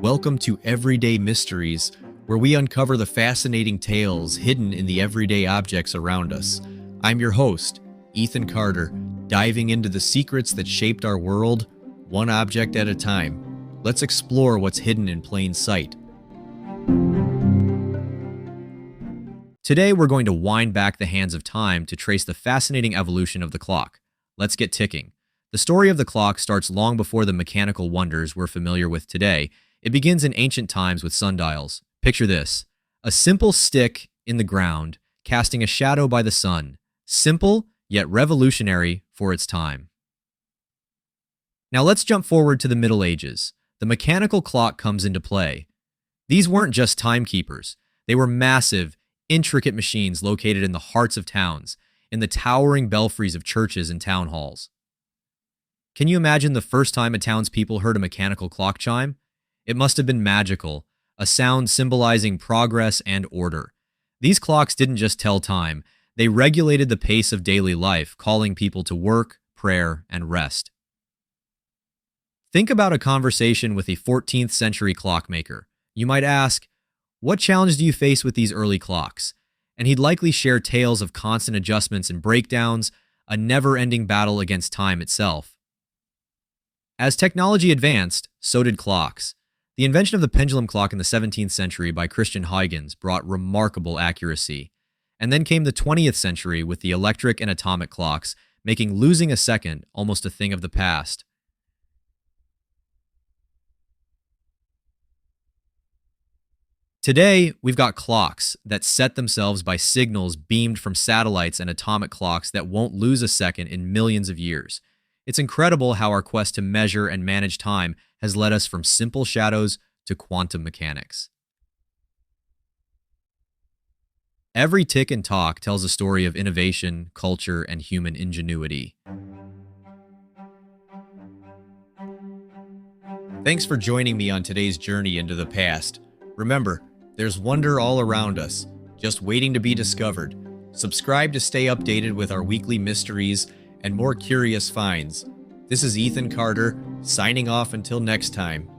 Welcome to Everyday Mysteries, where we uncover the fascinating tales hidden in the everyday objects around us. I'm your host, Ethan Carter, diving into the secrets that shaped our world, one object at a time. Let's explore what's hidden in plain sight. Today, we're going to wind back the hands of time to trace the fascinating evolution of the clock. Let's get ticking. The story of the clock starts long before the mechanical wonders we're familiar with today. It begins in ancient times with sundials. Picture this: a simple stick in the ground, casting a shadow by the sun. Simple, yet revolutionary for its time. Now let's jump forward to the Middle Ages. The mechanical clock comes into play. These weren't just timekeepers. They were massive, intricate machines located in the hearts of towns, in the towering belfries of churches and town halls. Can you imagine the first time a townspeople heard a mechanical clock chime? It must have been magical, a sound symbolizing progress and order. These clocks didn't just tell time, they regulated the pace of daily life, calling people to work, prayer, and rest. Think about a conversation with a 14th century clockmaker. You might ask, what challenge do you face with these early clocks? And he'd likely share tales of constant adjustments and breakdowns, a never-ending battle against time itself. As technology advanced, so did clocks. The invention of the pendulum clock in the 17th century by Christian Huygens brought remarkable accuracy. And then came the 20th century with the electric and atomic clocks, making losing a second almost a thing of the past. Today, we've got clocks that set themselves by signals beamed from satellites and atomic clocks that won't lose a second in millions of years. It's incredible how our quest to measure and manage time has led us from simple shadows to quantum mechanics. Every tick and talk tells a story of innovation, culture, and human ingenuity. Thanks for joining me on today's journey into the past. Remember, there's wonder all around us, just waiting to be discovered. Subscribe to stay updated with our weekly mysteries and more curious finds. This is Ethan Carter, signing off until next time.